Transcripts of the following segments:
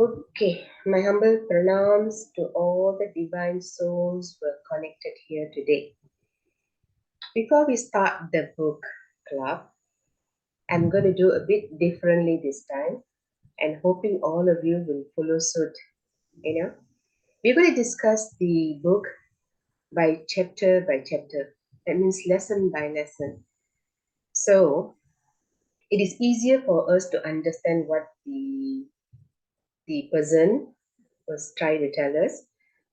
Okay, my humble pronouns to all the divine souls who are connected here today. Before we start the book club, I'm going to do a bit differently this time and hoping all of you will follow suit. We're going to discuss the book by chapter. That means lesson by lesson. So it is easier for us to understand what the person was trying to tell us.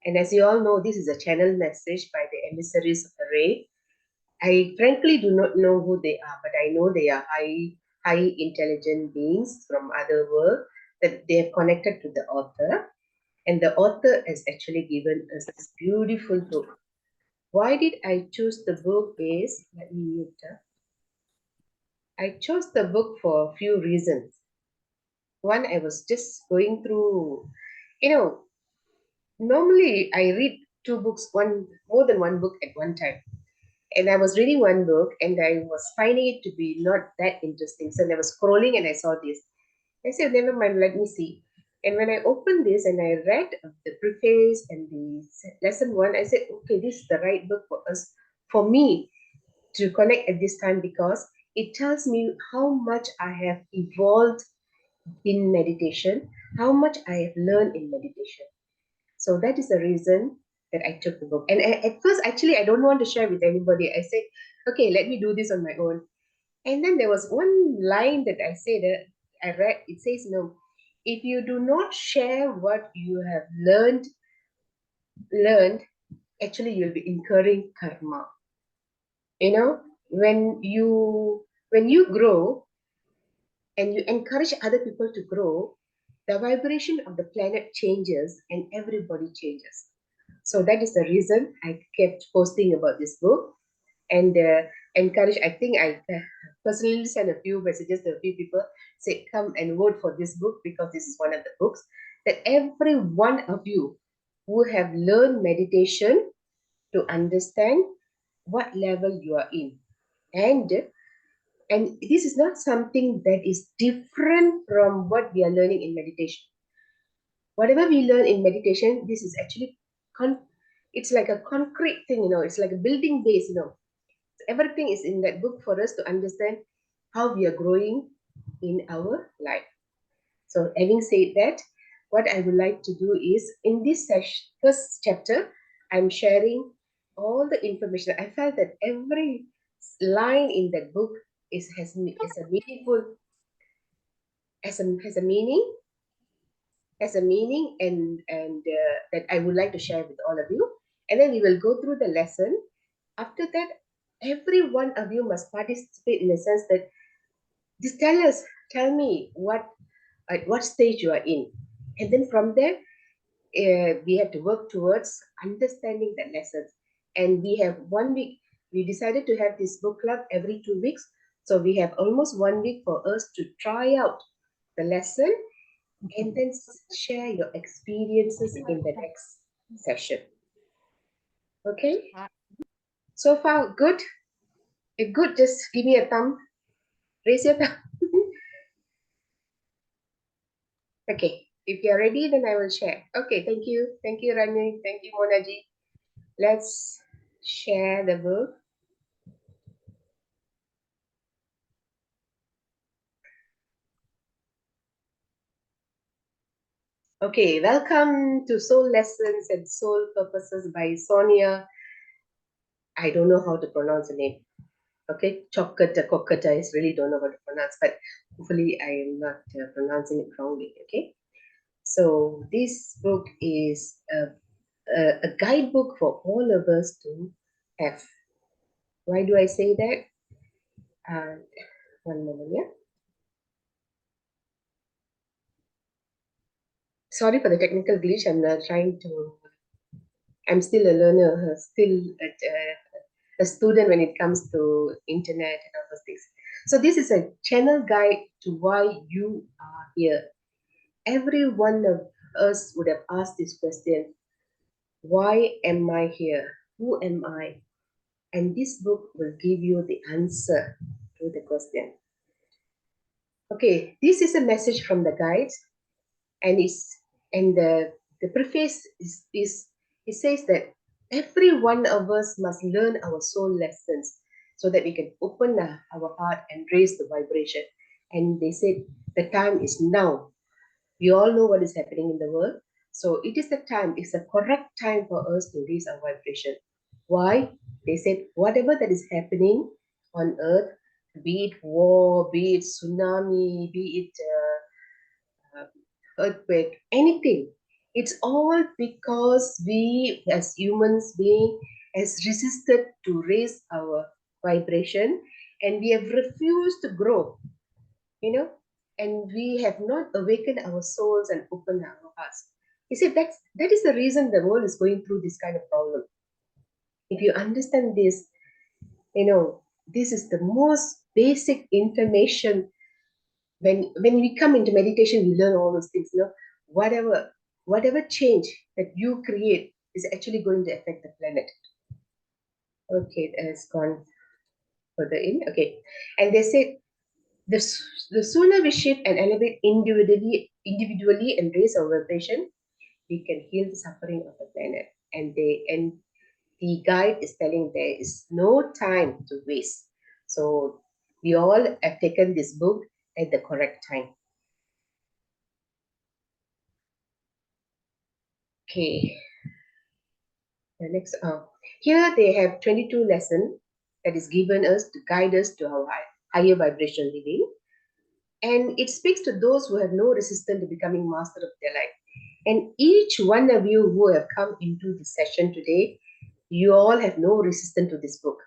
And as you all know, this is a channel message by the emissaries of the Ray. I frankly do not know who they are, but I know they are high intelligent beings from other world that they have connected to the author. And the author has actually given us this beautiful book. Why did I choose the book is, let me mute her. I chose the book for a few reasons. One, I was just going through, normally I read two books, more than one book at one time. And I was reading one book and I was finding it to be not that interesting. So I was scrolling and I saw this. I said, never mind, let me see. And when I opened this and I read the preface and the lesson one, I said, okay, this is the right book for us, for me to connect at this time because it tells me how much I have evolved in meditation, how much I have learned in meditation. So that is the reason that I took the book. And at first, actually, I don't want to share with anybody. I said, okay, let me do this on my own. And then there was one line that I said, I read, it says, no, if you do not share what you have learned, actually you'll be incurring karma. You know, when you grow and you encourage other people to grow, the vibration of the planet changes and everybody changes. So that is the reason I kept posting about this book and encourage. I think I personally sent a few messages to a few people, say, come and vote for this book because this is one of the books that every one of you who have learned meditation to understand what level you are in. And and this is not something that is different from what we are learning in meditation. Whatever we learn in meditation, this is actually it's like a concrete thing, it's like a building base, everything is in that book for us to understand how we are growing in our life. So having said that, what I would like to do is in this first chapter, I'm sharing all the information. I felt that every line in that book has a meaningful has a meaning and that I would like to share with all of you. And then we will go through the lesson. After that, every one of you must participate in the sense that just tell me at what stage you are in. And then from there, we have to work towards understanding the lessons. And we have 1 week. We decided to have this book club every 2 weeks. So we have almost 1 week for us to try out the lesson and then share your experiences in the next session. Okay? So far, good? If good, just give me a thumb. Raise your thumb. Okay. If you're ready, then I will share. Okay, thank you. Thank you, Rani. Thank you, Monaji. Let's share the book. Okay, welcome to Soul Lessons and Soul Purposes by Sonia. I don't know how to pronounce the name. Okay, Choqette, I really don't know how to pronounce, but hopefully I am not pronouncing it wrongly. Okay, so this book is a guidebook for all of us to have. Why do I say that? One moment, yeah. Sorry for the technical glitch. I'm still a learner, a student when it comes to internet and all those things. So this is a channel guide to why you are here. Every one of us would have asked this question: why am I here? Who am I? And this book will give you the answer to the question. Okay, this is a message from the guide, and it's And the preface is it says that every one of us must learn our soul lessons so that we can open our heart and raise the vibration. And they said the time is now. We all know what is happening in the world. So it is the time, it's the correct time for us to raise our vibration. Why? They said whatever that is happening on earth, be it war, be it tsunami, be it earthquake, anything. It's all because we as humans being has resisted to raise our vibration, and we have refused to grow, and we have not awakened our souls and opened our hearts. You see, that is the reason the world is going through this kind of problem. If you understand this, this is the most basic information. When we come into meditation, we learn all those things. Whatever change that you create is actually going to affect the planet. Okay, that has gone further in. Okay, and they said the sooner we shift and elevate individually and raise our vibration, we can heal the suffering of the planet. And the guide is telling there is no time to waste. So we all have taken this book at the correct time. Okay, the next here they have 22 lessons that is given us to guide us to our higher vibration living. And it speaks to those who have no resistance to becoming master of their life. And each one of you who have come into the session today, you all have no resistance to this book.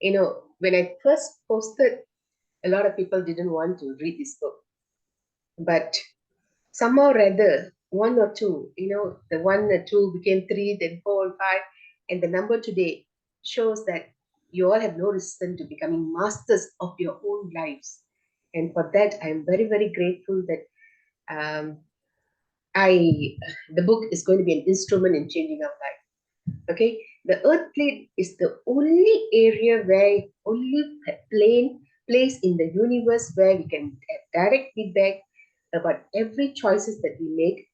When I first posted, a lot of people didn't want to read this book. But somehow or other, one or two, the one or two became three, then four and five. And the number today shows that you all have no resistance to becoming masters of your own lives. And for that, I'm very, very grateful that um, the book is going to be an instrument in changing our life. Okay, the earth plate is the only area only place in the universe where we can have direct feedback about every choices that we make,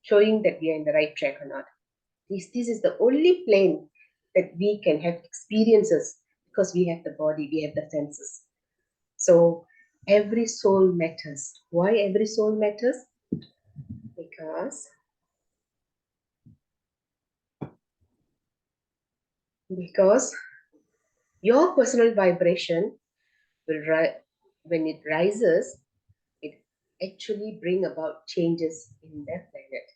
showing that we are in the right track or not. This is the only plane that we can have experiences because we have the body, we have the senses. So every soul matters. Why every soul matters? Because your personal vibration will when it rises, it actually bring about changes in the planet.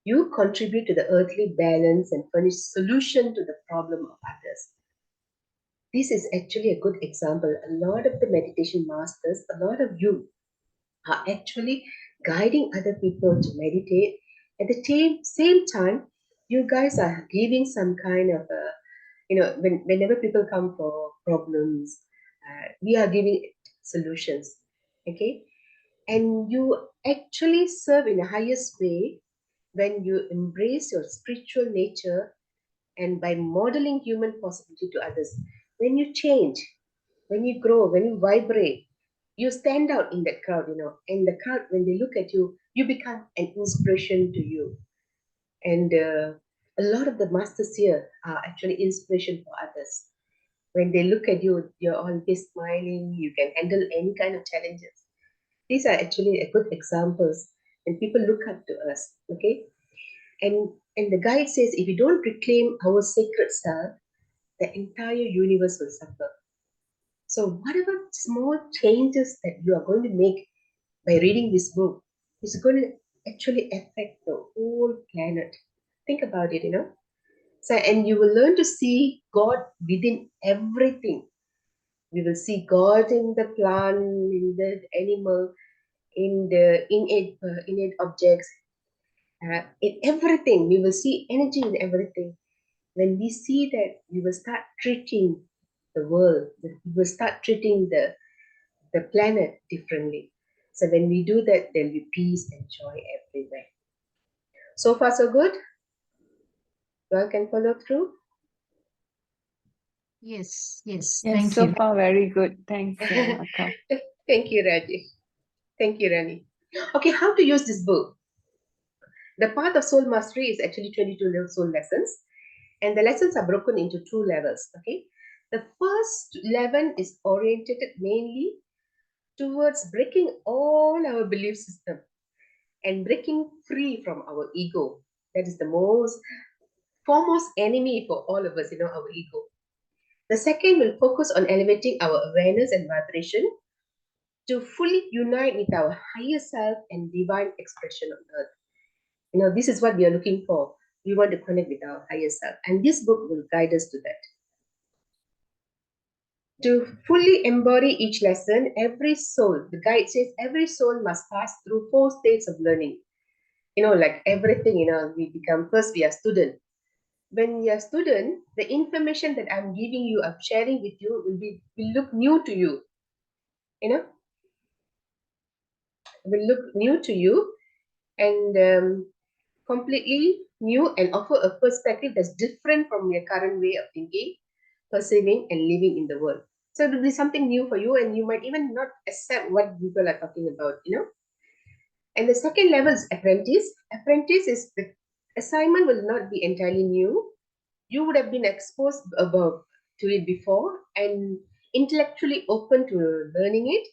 You contribute to the earthly balance and furnish solution to the problem of others. This is actually a good example. A lot of the meditation masters, a lot of you are actually guiding other people to meditate. At the same time, you guys are giving some kind of whenever people come for problems, we are giving solutions. Okay, and you actually serve in the highest way when you embrace your spiritual nature and by modeling human possibility to others. When you change, when you grow, when you vibrate, you stand out in that crowd, and the crowd, when they look at you, you become an inspiration to you. And a lot of the masters here are actually inspiration for others. When they look at you, you're always smiling, you can handle any kind of challenges. These are actually a good examples, and people look up to us. Okay, and the guide says if you don't reclaim our sacred self, the entire universe will suffer. So whatever small changes that you are going to make by reading this book is going to actually affect the whole planet. Think about it. So, and you will learn to see God within everything. We will see God in the plant, in the animal, in the innate objects, in everything. We will see energy in everything. When we see that, we will start treating the world, we will start treating the planet differently. So when we do that, there'll be peace and joy everywhere. So far, so good. You all can follow through. Yes, Yes, so far very good. Thanks, Akka. Thank you, Rajesh. Thank you, Rani. Okay, how to use this book? The path of soul mastery is actually 22 little soul lessons, and the lessons are broken into 2 levels. Okay, the first 11 is oriented mainly towards breaking all our belief system and breaking free from our ego. That is the most foremost enemy for all of us, our ego. The second will focus on elevating our awareness and vibration to fully unite with our higher self and divine expression on earth. This is what we are looking for. We want to connect with our higher self, and this book will guide us to that. To fully embody each lesson, every soul, the guide says, every soul must pass through 4 states of learning. Like everything, we become first, we are student. When you are student, the information that I'm giving you, I'm sharing with you, will look new to you. Will look new to you, and completely new, and offer a perspective that's different from your current way of thinking, perceiving, and living in the world. So it will be something new for you, and you might even not accept what people are talking about. And the second level is apprentice. Apprentice is the assignment will not be entirely new. You would have been exposed above to it before and intellectually open to learning it.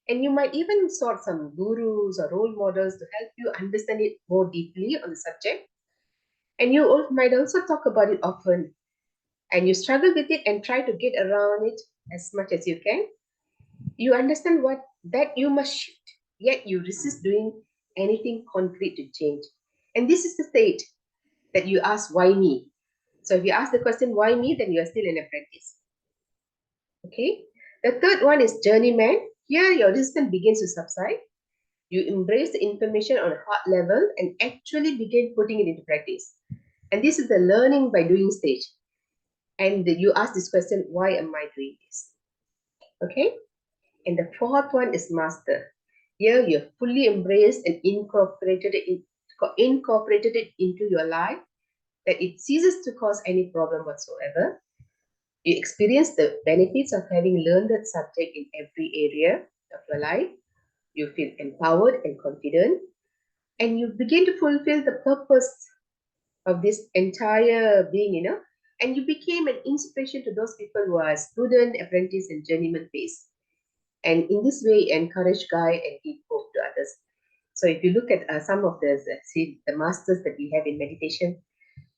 And you might even sort some gurus or role models to help you understand it more deeply on the subject. And you might also talk about it often, and you struggle with it and try to get around it as much as you can. You understand what that you must shift, yet you resist doing anything concrete to change. And this is the state that you ask, why me? So if you ask the question, why me, then you are still an apprentice. Okay. The third one is journeyman. Here your resistance begins to subside. You embrace the information on a heart level and actually begin putting it into practice. And this is the learning by doing stage. And you ask this question, why am I doing this? Okay. And the fourth one is master. Here you have fully embraced and incorporated it into your life, that it ceases to cause any problem whatsoever. You experience the benefits of having learned that subject in every area of your life. You feel empowered and confident, and you begin to fulfill the purpose of this entire being. And you became an inspiration to those people who are student, apprentice, and journeyman phase. And in this way, encourage, guide, and give hope to others. So if you look at some of the masters that we have in meditation,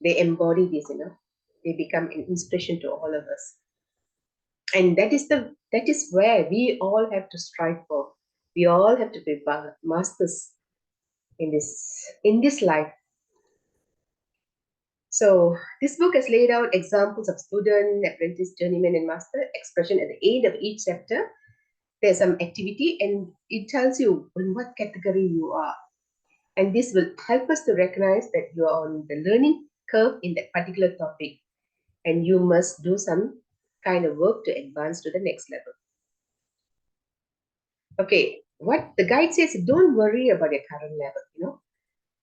they embody this. They become an inspiration to all of us. And that is where we all have to strive for. We all have to be masters in this life. So this book has laid out examples of student, apprentice, journeyman, and master expression at the end of each chapter. There's some activity, and it tells you in what category you are. And this will help us to recognize that you are on the learning curve in that particular topic, and you must do some kind of work to advance to the next level. Okay, what the guide says, don't worry about your current level.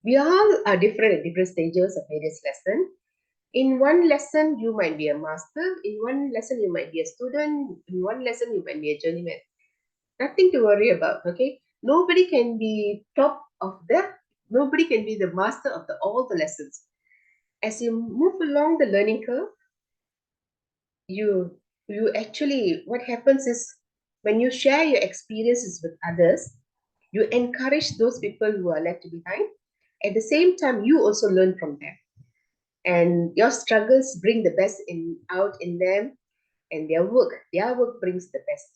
We all are different at different stages of various lessons. In one lesson, you might be a master. In one lesson, you might be a student. In one lesson, you might be a journeyman. Nothing to worry about, okay? Nobody can be top of that. Nobody can be the master of all the lessons. As you move along the learning curve, you actually, what happens is, when you share your experiences with others, you encourage those people who are left behind. At the same time, you also learn from them, and your struggles bring the best out in them, and their work brings the best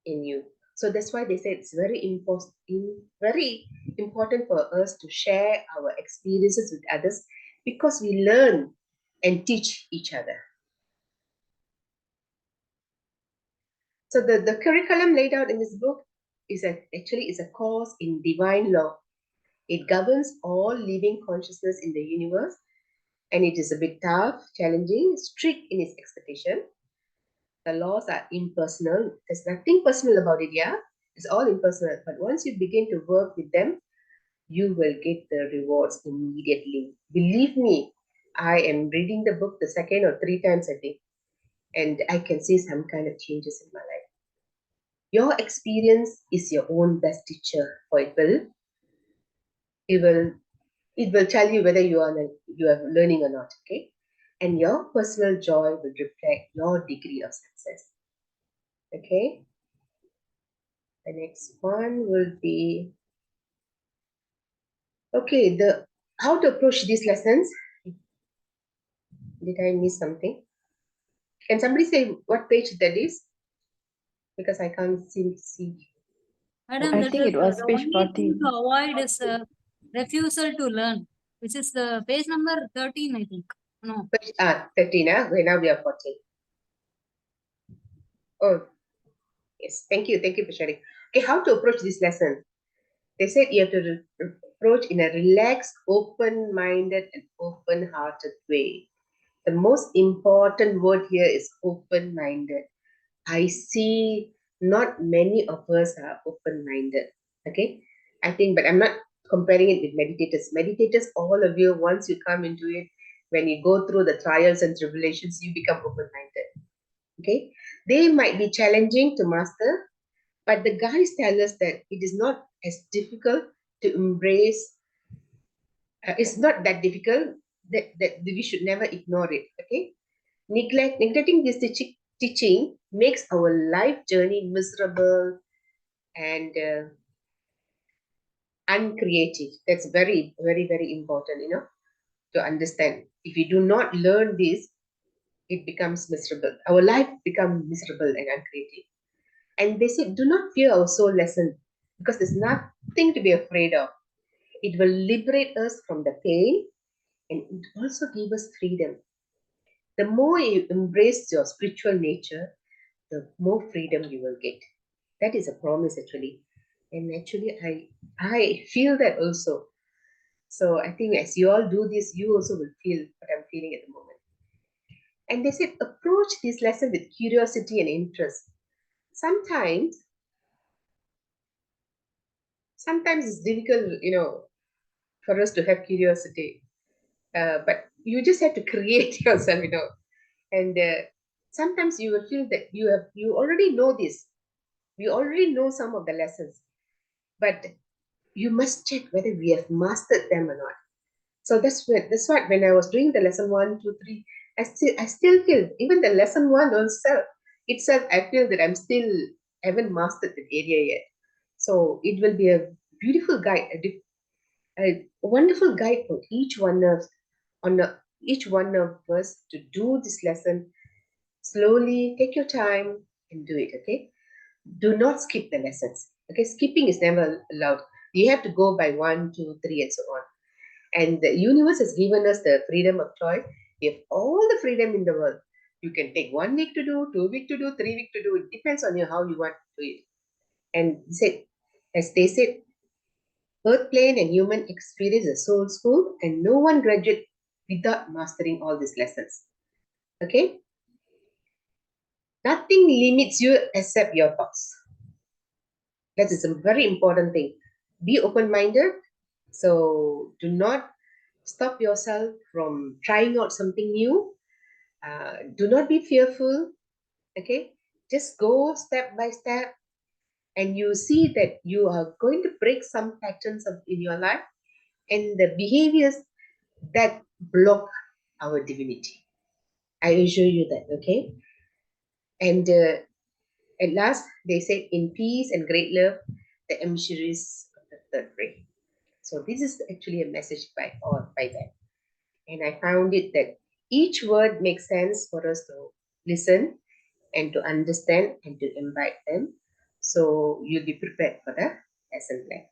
in you. So that's why they say it's very important for us to share our experiences with others, because we learn and teach each other. So the curriculum laid out in this book is a course in divine law. It governs all living consciousness in the universe, and it is a bit tough, challenging, strict in its expectation. The laws are impersonal. There's nothing personal about it, yeah? It's all impersonal. But once you begin to work with them, you will get the rewards immediately. Believe me, I am reading the book the second or three times a day, and I can see some kind of changes in my life. Your experience is your own best teacher, for it will It will tell you whether you are learning or not, okay? And your personal joy will reflect your degree of success, okay? The next one will be, okay, the how to approach these lessons. Did I miss something? Can somebody say what page that is? Because I can't seem to see. Madam, I that think is it was the page only thing 14. to avoid is refusal to learn, which is the page number 13, I think. No. 13, okay, now we are 14. Oh, yes. Thank you for sharing. Okay, how to approach this lesson? They said you have to approach in a relaxed, open-minded, and open-hearted way. The most important word here is open-minded. I see not many of us are open-minded. Okay, I think, but I'm not comparing it with meditators. Meditators, all of you, once you come into it, when you go through the trials and tribulations, you become open-minded. Okay, they might be challenging to master, but the guys tell us that it is not as difficult to embrace. It's not that difficult that we should never ignore it. Okay, neglecting this teaching makes our life journey miserable and uncreative. That's very, very, very important, to understand. If you do not learn this, it becomes miserable. Our life becomes miserable and uncreative. And they say, do not fear our soul lesson because there's nothing to be afraid of. It will liberate us from the pain and it also give us freedom. The more you embrace your spiritual nature, the more freedom you will get. That is a promise actually. And actually I feel that also. So I think as you all do this, you also will feel what I'm feeling at the moment. And they said approach this lesson with curiosity and interest. Sometimes it's difficult, for us to have curiosity. But you just have to create yourself, and sometimes you will feel that you already know this. We already know some of the lessons, but you must check whether we have mastered them or not. So that's what when I was doing the lesson 1, 2, 3, I still feel even the lesson 1 itself I feel that I'm still haven't mastered the area yet. So it will be a beautiful guide, a wonderful guide for each one of us to do this lesson slowly. Take your time and do it. Okay, do not skip the lessons. Okay, skipping is never allowed. You have to go by 1, 2, 3, and so on. And the universe has given us the freedom of choice. We have all the freedom in the world. You can take 1 week to do, 2 week to do, 3 week to do. It depends on you how you want to do it. And as they said, earth plane and human experience is soul school, and no one graduates without mastering all these lessons. Okay? Nothing limits you except your thoughts. That is a very important thing. Be open-minded. So do not stop yourself from trying out something new. Do not be fearful. Okay? Just go step by step, and you see that you are going to break some patterns in your life and the behaviors that block our divinity. I assure you that. Okay? And at last, they said, in peace and great love, the emissaries of the third ray. So this is actually a message by them. And I found it that each word makes sense for us to listen and to understand and to invite them. So you'll be prepared for the lesson plan.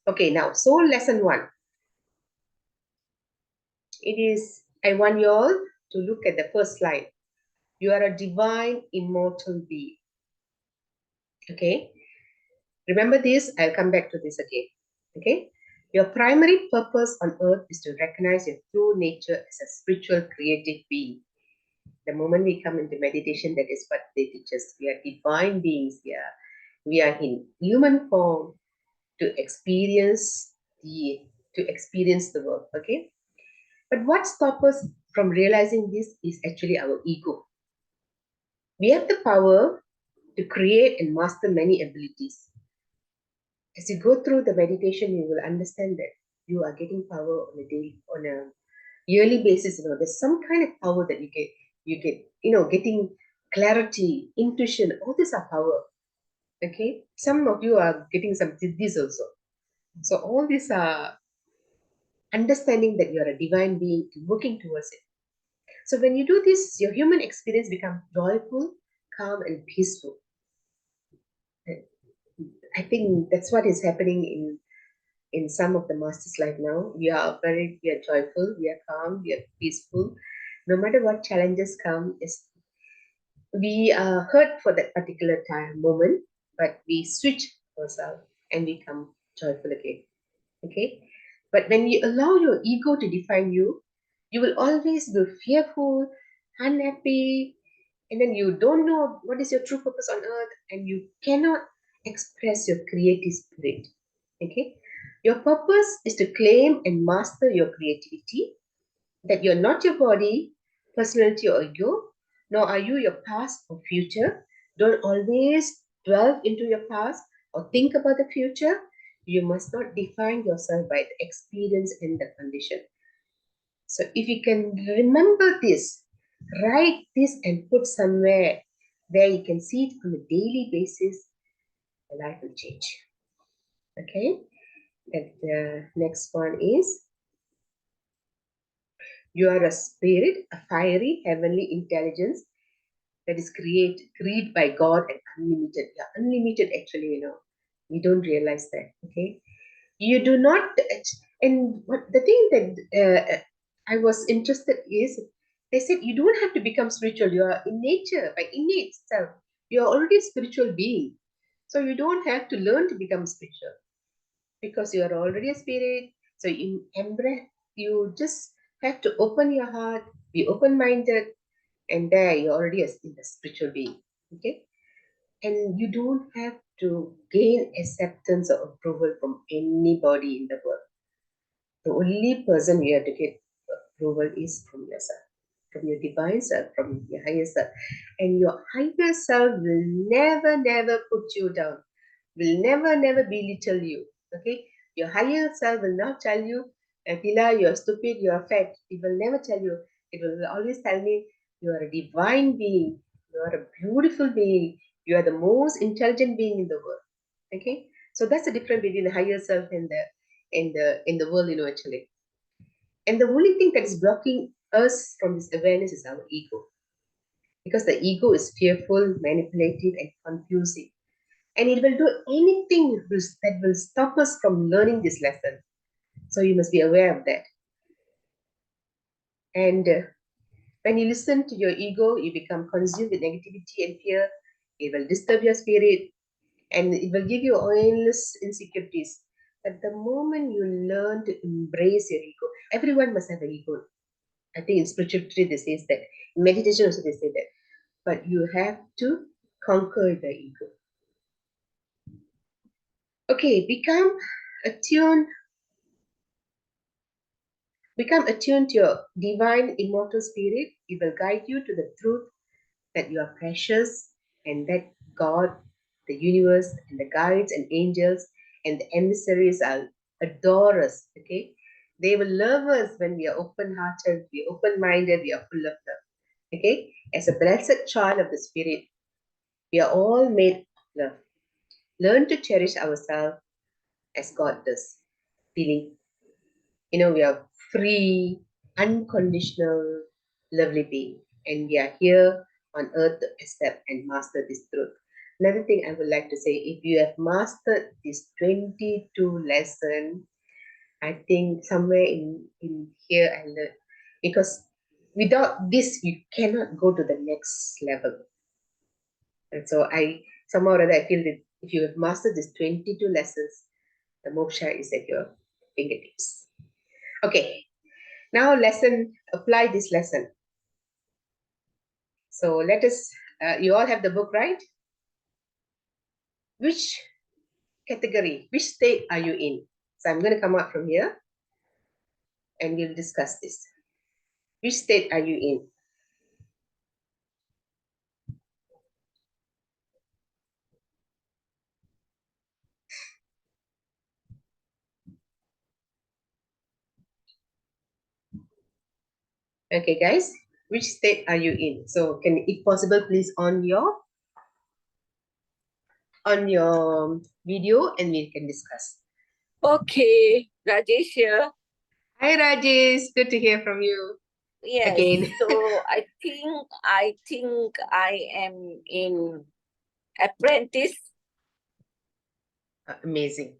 Okay, now soul lesson 1. It is, I want you all to look at the first slide. You are a divine immortal being. Okay, remember this. I'll come back to this again. Okay, your primary purpose on earth is to recognize your true nature as a spiritual creative being. The moment we come into meditation, that is what they teach us. We are divine beings here. We are in human form to experience the world. Okay, but what stops us from realizing this is actually our ego. We have the power to create and master many abilities. As you go through the meditation, you will understand that you are getting power on a day, on a yearly basis. There's some kind of power that you get, getting clarity, intuition, all these are power. Okay, some of you are getting some siddhis also. So all these are understanding that you are a divine being and working towards it. So when you do this, your human experience becomes joyful, calm, and peaceful. And I think that's what is happening in some of the masters' life now. We are joyful, we are calm, we are peaceful. No matter what challenges come, we are hurt for that particular time moment, but we switch ourselves and become joyful again. Okay, but when you allow your ego to define you, you will always be fearful, unhappy, and then you don't know what is your true purpose on earth, and you cannot express your creative spirit. Okay, your purpose is to claim and master your creativity, that you're not your body, personality, or ego, nor are you your past or future. Don't always dwell into your past or think about the future. You must not define yourself by the experience and the condition. So if you can remember this, write this and put somewhere where you can see it on a daily basis, your life will change. Okay? And the next one is, you are a spirit, a fiery, heavenly intelligence that is created by God and unlimited. Yeah, unlimited actually, we don't realize that. Okay, you do not. And what the thing that I was interested is, they said you don't have to become spiritual. You are in nature, by innate self. You are already a spiritual being, so you don't have to learn to become spiritual because you are already a spirit. So you embrace. You just have to open your heart, be open-minded, and there you're already in the spiritual being. Okay, and you don't have to gain acceptance or approval from anybody in the world. The only person you have to get approval is from yourself, from your divine self, from your higher self. And your higher self will never, never put you down, will never, never belittle you. Okay? Your higher self will not tell you, Tila, you're stupid, you're fat. It will never tell you. It will always tell me, you are a divine being, you are a beautiful being, you are the most intelligent being in the world. Okay? So that's the difference between the higher self and the world, actually. And the only thing that is blocking us from this awareness is our ego. Because the ego is fearful, manipulative, and confusing. And it will do anything that will stop us from learning this lesson. So you must be aware of that. And when you listen to your ego, you become consumed with negativity and fear. It will disturb your spirit and it will give you endless insecurities. But the moment you learn to embrace your ego, everyone must have an ego. I think in spirituality they say that. In meditation also they say that. But you have to conquer the ego. Okay, attuned become attuned to your divine immortal spirit. It will guide you to the truth that you are precious and that God, the universe, and the guides and angels and the emissaries are adore us. Okay, they will love us when we are open-hearted, we are open-minded, we are full of love. Okay, as a blessed child of the spirit, we are all made of love. Learn to cherish ourselves as God does, feeling, we are free, unconditional, lovely being. And we are here on earth to accept and master this truth. Another thing I would like to say, if you have mastered this 22 lesson, I think somewhere in here I learned, because without this, you cannot go to the next level. And so somehow or other, I feel that if you have mastered this 22 lessons, the moksha is at your fingertips. Okay, now apply this lesson. So let us, you all have the book, right? Which category, which state are you in? So I'm going to come out from here and we'll discuss this. Which state are you in? Okay, guys, which state are you in? So, can, if possible, please on your video and we can discuss. Okay, Rajesh here. Hi, Rajesh. Good to hear from you Yes. again. So I think I am in apprentice. Amazing.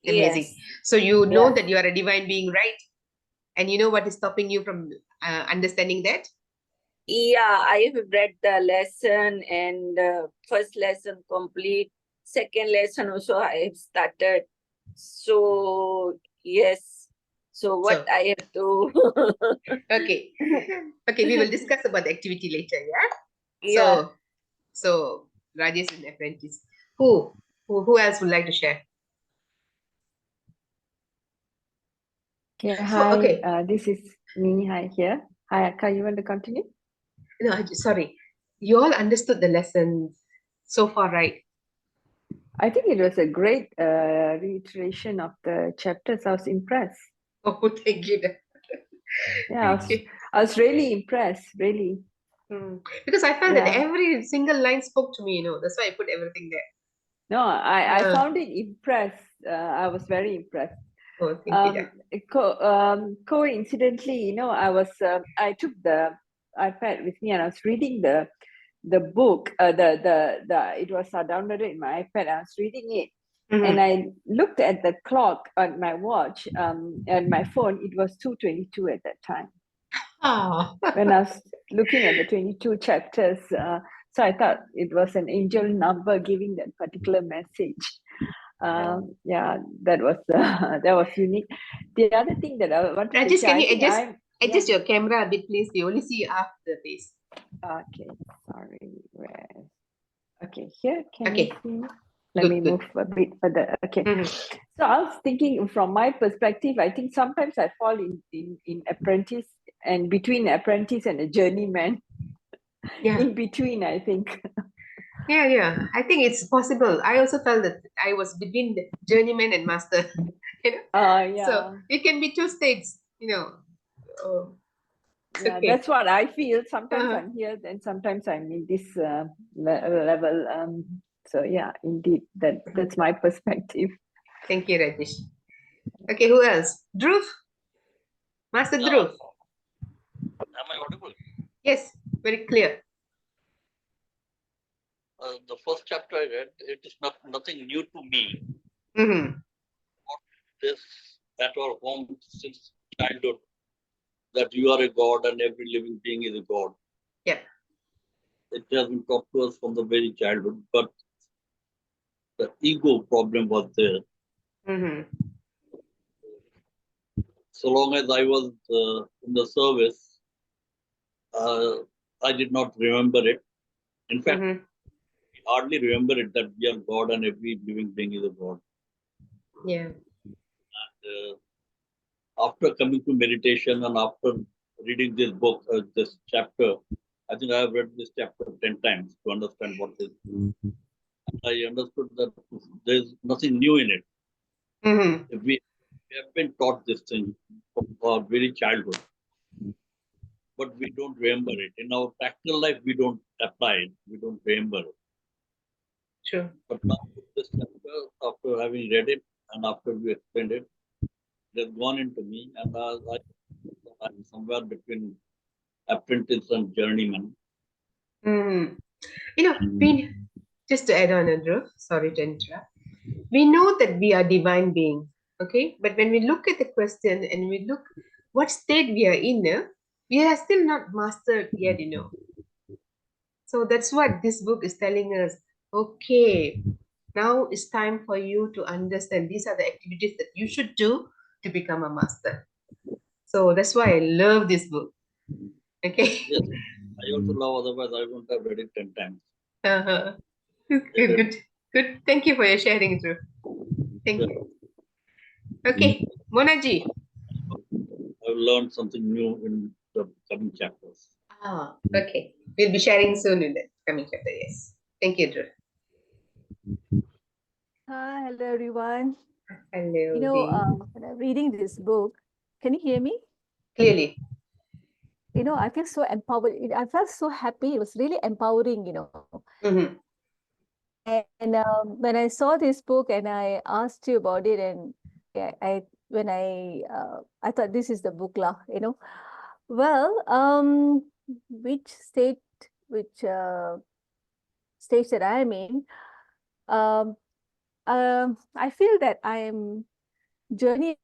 Yes. So you know Yeah. that you are a divine being, right? And you know what is stopping you from understanding that? Yeah, I have read the lesson and first lesson complete. Second lesson also I have started. So yes. So what So, I have to okay. Okay, we will discuss about the activity later, yeah? yeah. So Rajesh is an apprentice. Who else would like to share? Okay, So, hi, okay. this is me. Hi here. Hi, Akka, you want to continue? No, sorry. You all understood the lesson so far, right? I think it was a great reiteration of the chapters. I was impressed. Oh, thank you. Yeah, Thank you. I was really impressed, really. Because I felt that Yeah. every single line spoke to me, that's why I put everything there. No, I Yeah. found it impressed. I was very impressed. Oh, thank you. Coincidentally, I took the iPad with me and I was reading the book. It was downloaded in my iPad. I was reading it, and I looked at the clock on my watch, and my phone. It was 2:22 at that time Oh. when I was looking at the 22 chapters. So I thought it was an angel number giving that particular message. Yeah, that was that was unique. The other thing that I wanted to Rajesh, share, can I you think adjust your camera a bit, please? We only see half the face. okay, sorry, where? Okay, here, can Okay. you see? Let me Good. move a bit further. Okay. So I was thinking from my perspective, I think sometimes I fall in apprentice and between apprentice and a journeyman. Yeah. In between, I think. Yeah. I think it's possible. I also felt that I was between the journeyman and master. Yeah. So it can be two states, Oh, it's Yeah, okay. that's what I feel. Sometimes Uh-huh. I'm here, then sometimes I'm in this level. So yeah, indeed, that's my perspective. Thank you, Rajesh. Okay, who else? Dhruv? Master Dhruv? Am I audible? Yes, very clear. The first chapter I read, it is nothing new to me. This at our home since childhood, that you are a god and every living being is a god. Yeah. It has been taught to us from the very childhood, but the ego problem was there. So long as I was in the service, I did not remember it. In fact, I hardly remember it that we are God and every living being is a God. Yeah. And after coming to meditation and after reading this book, this chapter, I think I have read this chapter 10 times to understand what is. I understood that there's nothing new in it. We have been taught this thing from our very childhood, but we don't remember it. In our practical life, we don't apply it. We don't remember it. Sure. But now with this chapter, after having read it and after we explained it, it has gone into me, and I'm somewhere between apprentice and journeyman. Just to add on, Dhruv, sorry to interrupt. We know that we are divine beings, okay? But when we look at the question and we look what state we are in, we are still not mastered yet, So that's what this book is telling us. Okay, now it's time for you to understand these are the activities that you should do to become a master. So that's why I love this book. Okay. Yes, I also love, otherwise I wouldn't have read it 10 times. Uh-huh. Good. Thank you for your sharing, Dhruv. Thank you. Okay, Monaji. I've learned something new in the coming chapters. Okay. We'll be sharing soon in the coming chapter, yes. Thank you, Dhruv. Hi, hello everyone. Hello, When I'm reading this book, can you hear me? Clearly. I feel so empowered. I felt so happy. It was really empowering, Mm-hmm. And when I saw this book and I asked you about it, and when I thought this is the book lah. Well, which state, which stage that I'm in, um, I feel that I am journeyman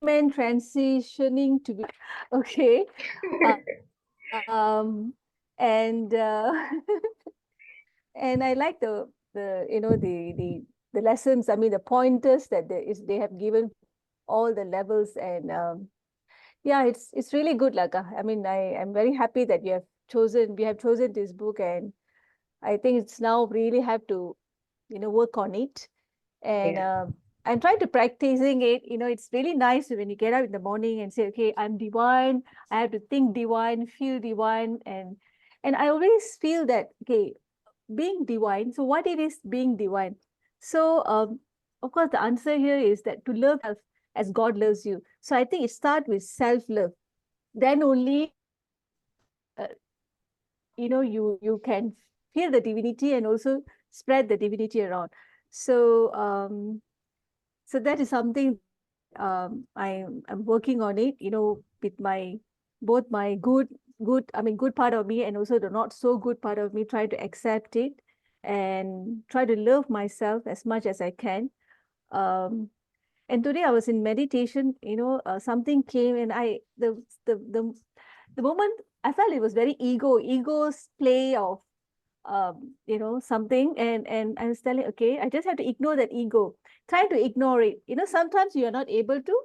transitioning to be okay. Um, and and I like the lessons. I mean, the pointers that they have given all the levels, and yeah, it's really good, Laka. I mean, I am very happy that we have chosen this book, and I think it's now really have to work on it, and Yeah. I'm trying to practicing it. It's really nice when you get up in the morning and say, okay, I'm divine. I have to think divine, feel divine, and I always feel that, okay, being divine. So what it is being divine? So of course the answer here is that to love as God loves you. So I think it starts with self-love. Then only you can feel the divinity and also spread the divinity around. So so that is something I'm working on it, with both my good part of me and also the not so good part of me, try to accept it and try to love myself as much as I can. Um, and today I was in meditation, something came, and the moment I felt it was very ego's play of something, and I was telling, okay, I just have to ignore that ego, try to ignore it. Sometimes you are not able to,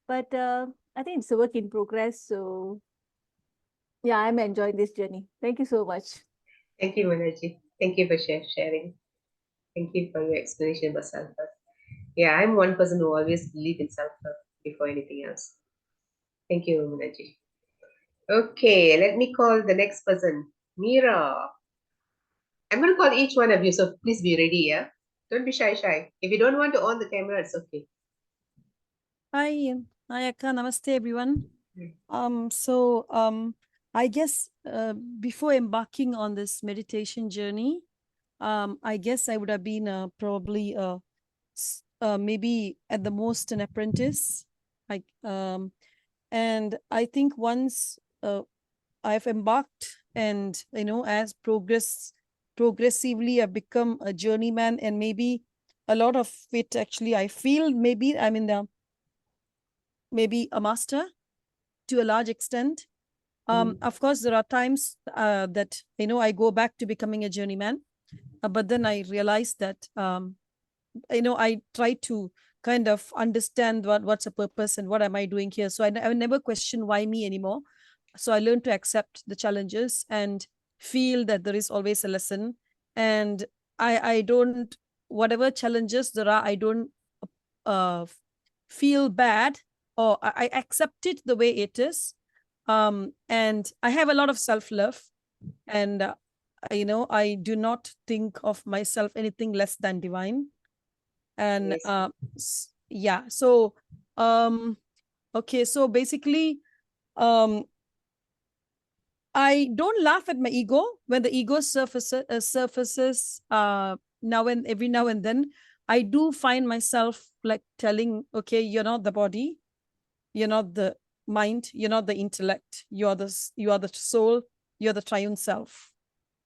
but I think it's a work in progress. So yeah, I'm enjoying this journey. Thank you so much. Thank you, Manaji. Thank you for sharing. Thank you for your explanation about self-love. Yeah, I'm one person who always believe in self-love before anything else. Thank you, Manaji. Okay, let me call the next person, Mira. I'm going to call each one of you, so please be ready, yeah? Don't be shy. If you don't want to on the camera, it's okay. Hi, Akka, namaste everyone. Mm. I guess before embarking on this meditation journey, I guess I would have been probably maybe at the most an apprentice. Like, and I think once I've embarked, and as progressively I've become a journeyman, and maybe a lot of it actually I feel maybe I'm in the maybe a master to a large extent. Of course, there are times that I go back to becoming a journeyman, but then I realize that I try to kind of understand what's a purpose and what am I doing here. So I never question why me anymore. So I learned to accept the challenges and feel that there is always a lesson. And I don't, whatever challenges there are, I don't uh, feel bad, or I accept it the way it is. And I have a lot of self-love, and I do not think of myself anything less than divine. And Yes. yeah, so okay, so basically I don't laugh at my ego when the ego surfaces every now and then. I do find myself like telling, okay, you're not the body, you're not the mind, you're not the intellect, you are the soul, you're the triune self,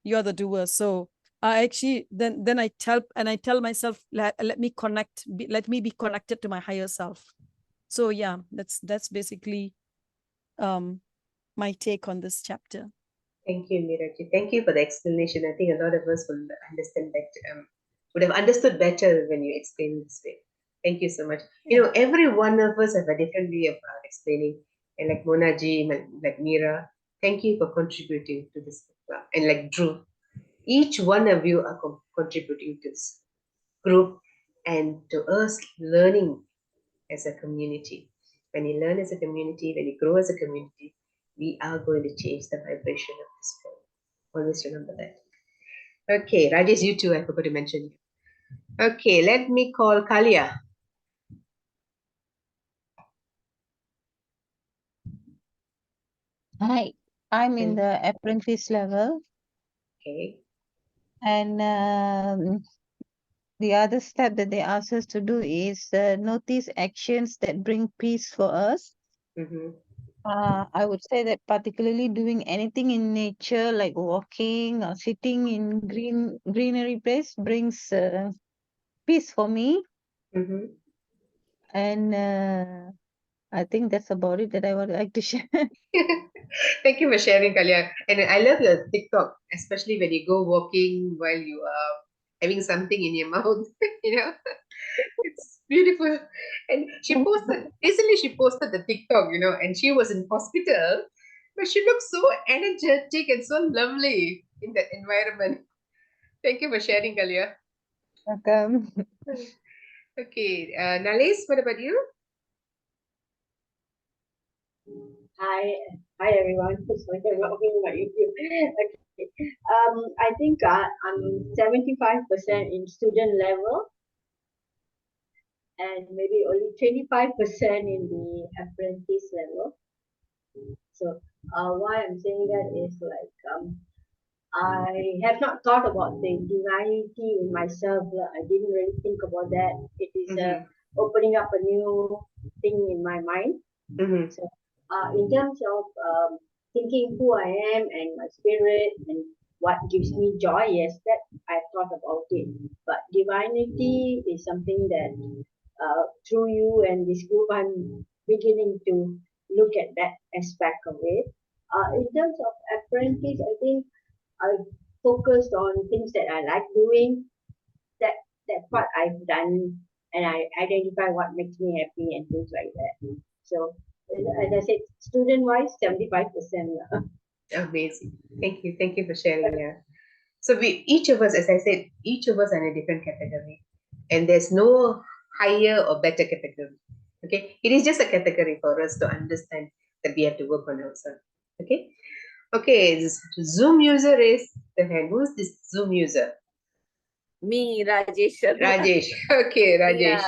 you're the doer. So I actually then I tell myself, let me let me be connected to my higher self. So yeah, that's basically my take on this chapter. Thank you, Miraji. Thank you for the explanation. I think a lot of us will understand better, would have understood better when you explain this way. Thank you so much. Every one of us have a different way of explaining. And like Monaji, like Mira, thank you for contributing to this. And like Drew, each one of you are contributing to this group and to us learning as a community. When you learn as a community, when you grow as a community, we are going to change the vibration of this world. Always remember that. Okay, Rajesh, you too, I forgot to mention you. Okay, let me call Kalia. I'm in And- the apprentice level, Okay. and the other step that they ask us to do is notice actions that bring peace for us. Mm-hmm. I would say that particularly doing anything in nature, like walking or sitting in greenery place, brings peace for me. Mm-hmm. And I think that's about it that I would like to share. Thank you for sharing, Kalya. And I love your TikTok, especially when you go walking while you are having something in your mouth. you know, it's beautiful. And she posted recently. She posted the TikTok, and she was in hospital, but she looks so energetic and so lovely in that environment. Thank you for sharing, Kalya. Welcome. Okay, Nalis, what about you? Hi, hi everyone. Sorry, I'm walking my YouTube. Okay. I think I'm 75% in student level and maybe only 25% in the apprentice level. So, why I'm saying that is like I have not thought about the divinity in myself. I didn't really think about that. It is Mm-hmm. opening up a new thing in my mind. Mm-hmm. So, in terms of thinking who I am and my spirit and what gives me joy, yes, that I've thought about it. But divinity is something that through you and this group, I'm beginning to look at that aspect of it. In terms of apprentice, I think I focused on things that I like doing. That that's what I've done, and I identify what makes me happy and things like that. So as I said, student wise, 75%. Amazing. Thank you. Thank you for sharing. Yeah. So we each of us, as I said, each of us are in a different category, and there's no higher or better category. Okay, it is just a category for us to understand that we have to work on ourselves. Okay. Okay. This Zoom user is the hand. Who's this Zoom user? Me, Rajesh Sharma. Rajesh. Okay, Rajesh.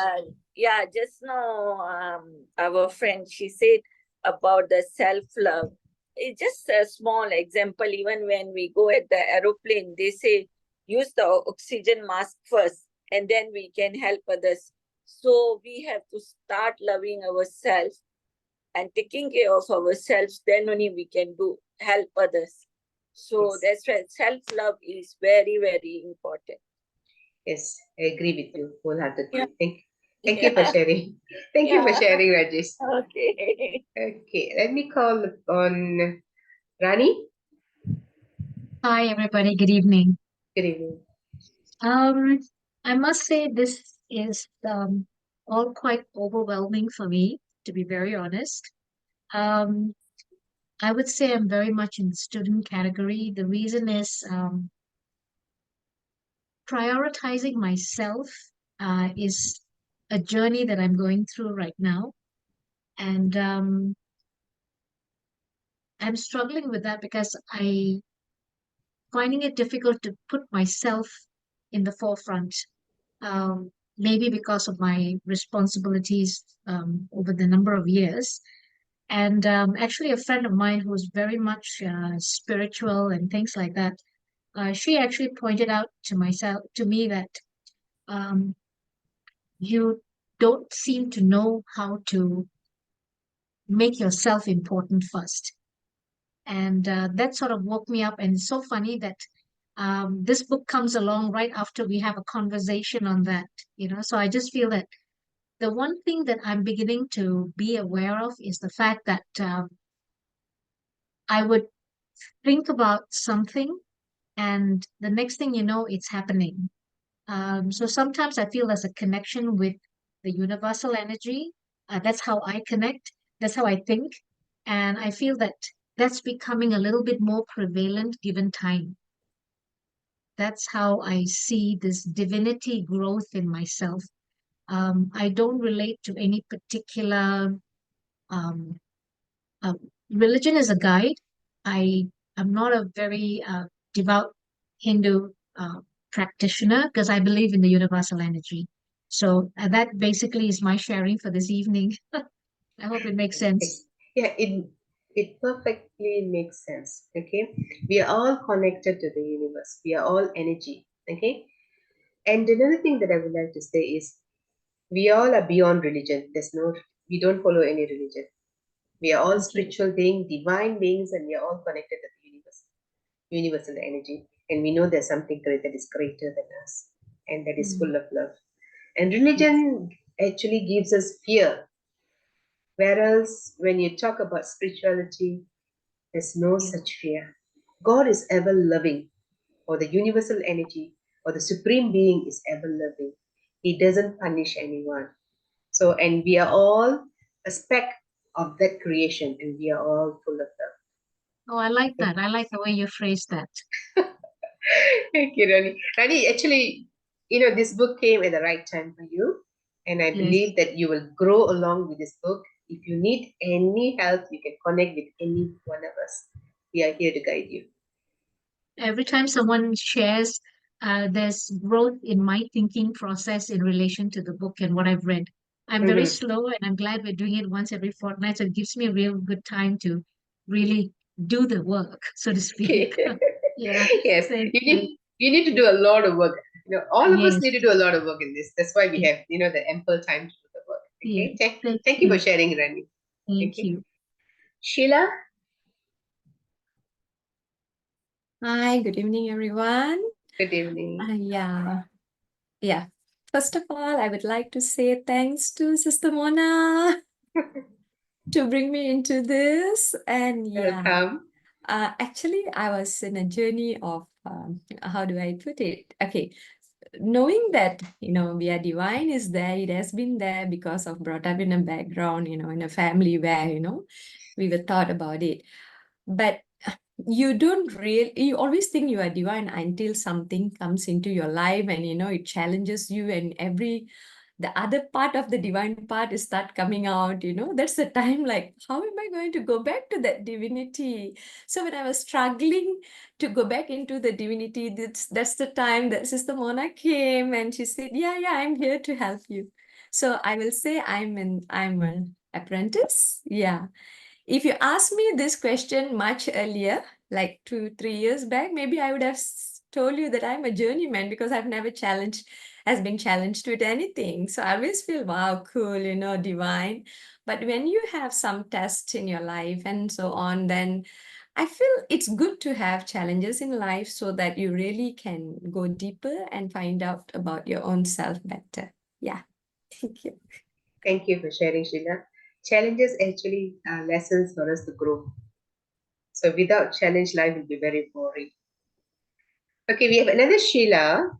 Yeah, just now, our friend, she said about the self-love. It's just a small example. Even when we go at the aeroplane, they say, use the oxygen mask first, and then we can help others. So we have to start loving ourselves and taking care of ourselves, then only we can help others. So Yes. that's why self-love is very, very important. Yes, I agree with you wholeheartedly. Yeah. Thank you for sharing. Thank you for Yeah. sharing, Rajesh. Okay. Okay, let me call on Rani. Hi, everybody. Good evening. Good evening. Um, I must say this is all quite overwhelming for me, to be very honest. Um, I would say I'm very much in the student category. The reason is prioritizing myself is a journey that I'm going through right now, and I'm struggling with that because I finding it difficult to put myself in the forefront. Maybe because of my responsibilities over the number of years. And actually, a friend of mine who's very much spiritual and things like that, she actually pointed out to me that um, you don't seem to know how to make yourself important first. And that sort of woke me up. And it's so funny that this book comes along right after we have a conversation on that, So I just feel that the one thing that I'm beginning to be aware of is the fact that I would think about something, and the next thing you know, it's happening. So sometimes I feel there's a connection with the universal energy. That's how I connect. That's how I think. And I feel that that's becoming a little bit more prevalent given time. That's how I see this divinity growth in myself. I don't relate to any particular um, uh, religion is a guide. I am not a very devout Hindu practitioner because I believe in the universal energy. So that basically is my sharing for this evening. I hope it makes sense. Yeah, It perfectly makes sense. Okay. We are all connected to the universe. We are all energy. Okay. And another thing that I would like to say is we all are beyond religion. We don't follow any religion. We are all Okay. spiritual beings, divine beings, and we are all connected to the universe, universal energy. And we know there's something great that is greater than us and that is full of love. And religion actually gives us fear. Whereas when you talk about spirituality, there's no Yeah. such fear. God is ever loving, or the universal energy, or the supreme being is ever loving. He doesn't punish anyone. So, and we are all a speck of that creation, and we are all full of love. Oh, I like that. I like the way you phrased that. Thank you, Rani. Rani, actually, this book came at the right time for you, and I Yes. believe that you will grow along with this book. If you need any help, you can connect with any one of us. We are here to guide you. Every time someone shares, there's growth in my thinking process in relation to the book and what I've read. I'm very Mhm. slow, and I'm glad we're doing it once every fortnight. So it gives me a real good time to really do the work, so to speak. Yeah. Yes, Thank you you. need to do a lot of work. All of us Yes. need to do a lot of work in this. That's why we Yes. have, the ample time to do the work. Yeah. Okay, Thank thank you for you. sharing, Rani. Thank Okay, you. Sheila. Hi, good evening, everyone. Good evening. Yeah. First of all, I would like to say thanks to Sister Mona to bring me into this. And Welcome. actually, I was in a journey of, how do I put it? Okay, knowing that, we are divine is there, it has been there because of brought up in a background, in a family where, we were taught about it. But you always think you are divine until something comes into your life and it challenges you, and the other part of the divine part is start coming out. That's the time, like, how am I going to go back to that divinity? So when I was struggling to go back into the divinity, that's the time that Sister Mona came and she said, yeah, I'm here to help you. So I will say I'm an apprentice. Yeah. If you asked me this question much earlier, like 2-3 years back, maybe I would have told you that I'm a journeyman because I've never been challenged with anything. So I always feel, wow, cool, divine. But when you have some tests in your life and so on, then I feel it's good to have challenges in life so that you really can go deeper and find out about your own self better. Yeah. Thank you. Thank you for sharing, Sheila. Challenges actually are lessons for us to grow. So without challenge, life will be very boring. Okay, we have another Sheila.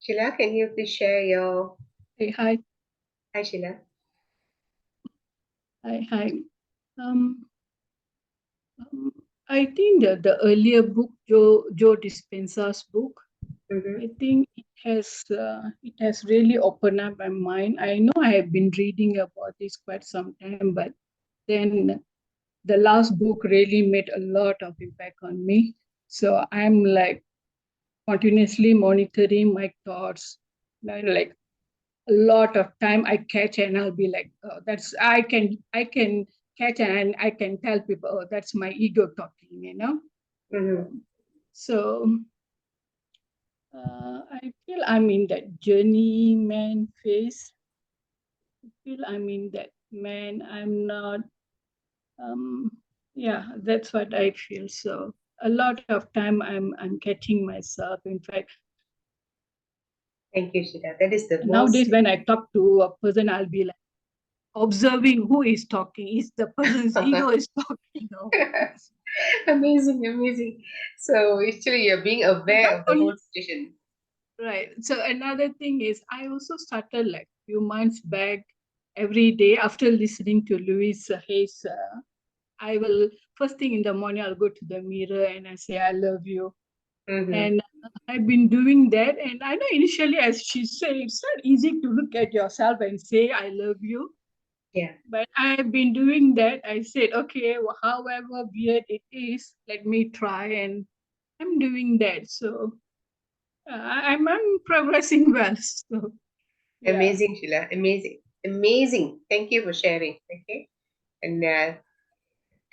Sheila, can you please share your... Hey, hi, Hi, Sheila. hi. Um, I think that the earlier book, Joe Dispenza's book, Mm-hmm. I think it has really opened up my mind. I know I have been reading about this quite some time, but then the last book really made a lot of impact on me. So I'm like continuously monitoring my thoughts, like a lot of time I catch and I'll be like, oh, I can catch and I can tell people, oh, that's my ego talking. Mm-hmm. So I feel I'm in that journeyman phase. I feel I'm in that man. I'm not. Yeah, that's what I feel. So a lot of time I'm catching myself. In fact, Thank you, Sheila. That is the most... nowadays when I talk to a person, I'll be like observing who is talking. Is the person's ego is talking or what is? Amazing, amazing. So actually, you're being aware Not of the only whole situation. right. So another thing is I also started like few months back every day after listening to Louis Hayes. I will first thing in the morning I'll go to the mirror and I say I love you. Mm-hmm. And I've been doing that. And I know initially, as she said, it's not easy to look at yourself and say I love you. Yeah. But I've been doing that. I said, okay, well, however weird it is, let me try. And I'm doing that. So I'm progressing well. So yeah. Amazing, Sheila. Amazing. Amazing. Thank you for sharing. Okay. And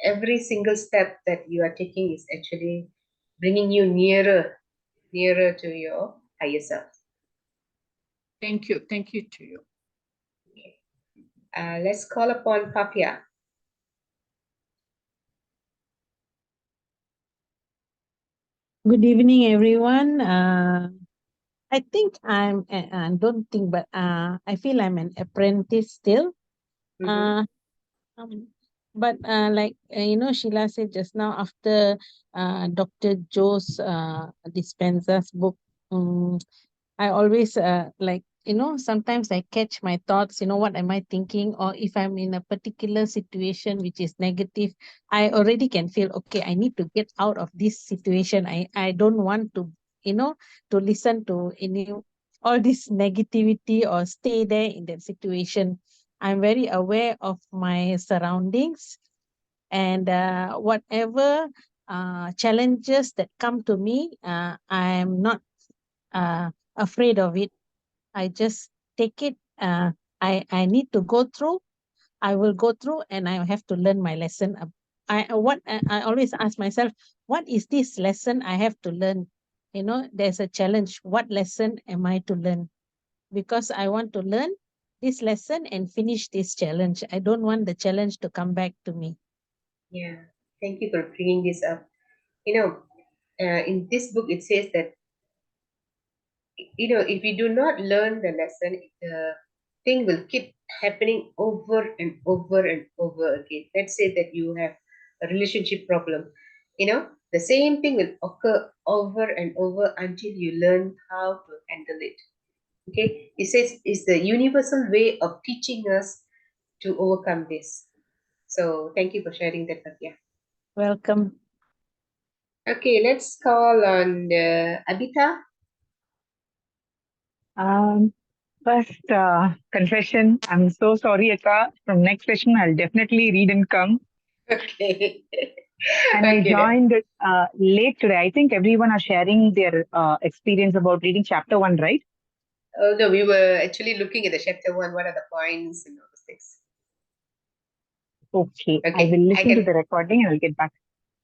every single step that you are taking is actually bringing you nearer to your higher self. Thank you. Thank you to you. Let's call upon Papia. Good evening, everyone. I think don't think, but I feel I'm an apprentice still. Mhm. But like Sheila said just now, after Dr. Joe's Dispenza's book, I always sometimes I catch my thoughts, what am I thinking? Or if I'm in a particular situation which is negative, I already can feel, okay, I need to get out of this situation. I don't want to, to listen to all this negativity or stay there in that situation. I'm very aware of my surroundings, and whatever challenges that come to me, I'm not afraid of it. I just take it. I need to go through. I will go through, and I have to learn my lesson. I always ask myself, what is this lesson I have to learn? There's a challenge. What lesson am I to learn? Because I want to learn this lesson and finish this challenge. I don't want the challenge to come back to me. Yeah, thank you for bringing this up. In this book, it says that if you do not learn the lesson, the thing will keep happening over and over and over again. Let's say that you have a relationship problem. The same thing will occur over and over until you learn how to handle it. Okay, it says it's the universal way of teaching us to overcome this. So thank you for sharing that, Katya. Welcome. Okay, let's call on Abita. First, confession. I'm so sorry, Eka. From next session, I'll definitely read and come. Okay. And I Okay then. joined late today. I think everyone are sharing their experience about reading chapter 1, right? Oh no, we were actually looking at the chapter 1. What are the points and all those things? Okay. I Okay, will I listen to can. the recording and I'll get back.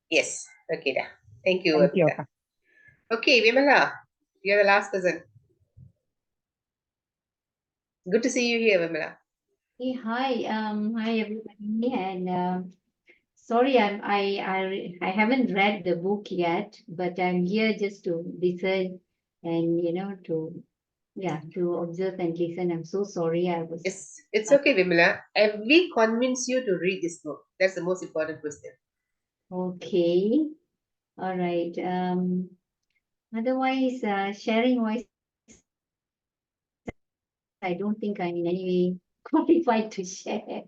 Yes. Okay, da. Thank you, Thank you, Abita. Eka. Okay, Vimala, you're the last person. Good to see you here, Vimala. Hey, hi everybody, and sorry, I haven't read the book yet, but I'm here just to listen and to observe and listen. I'm so sorry, I was It's okay, Vimala. Have we convinced you to read this book? That's the most important question. okay. All right. Otherwise, sharing wise, I don't think I'm in any way qualified to share.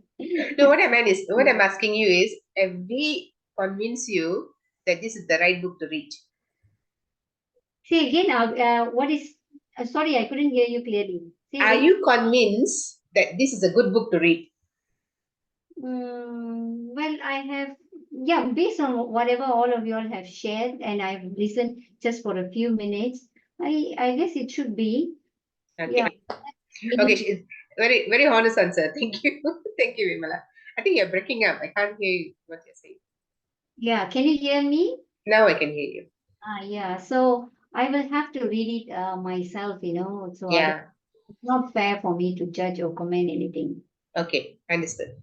No, what I'm asking you is, have we convinced you that this is the right book to read? Say again, what is, sorry, I couldn't hear you clearly. Say Are again. you convinced that this is a good book to read? Well, I have, yeah, based on whatever all of you all have shared, and I've listened just for a few minutes, I guess it should be. Yeah. Okay. Okay, she's very, very honest answer. Thank you. Thank you, Vimala. I think you're breaking up. I can't hear you, what you're saying. Yeah, can you hear me? Now I can hear you. Yeah, so I will have to read it myself, so Yeah. it's not fair for me to judge or comment anything. Okay, understood.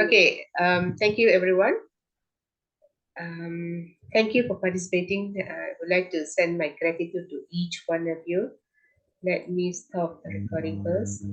Okay, thank you, everyone. Thank you for participating. I would like to send my gratitude to each one of you. Let me stop the recording first.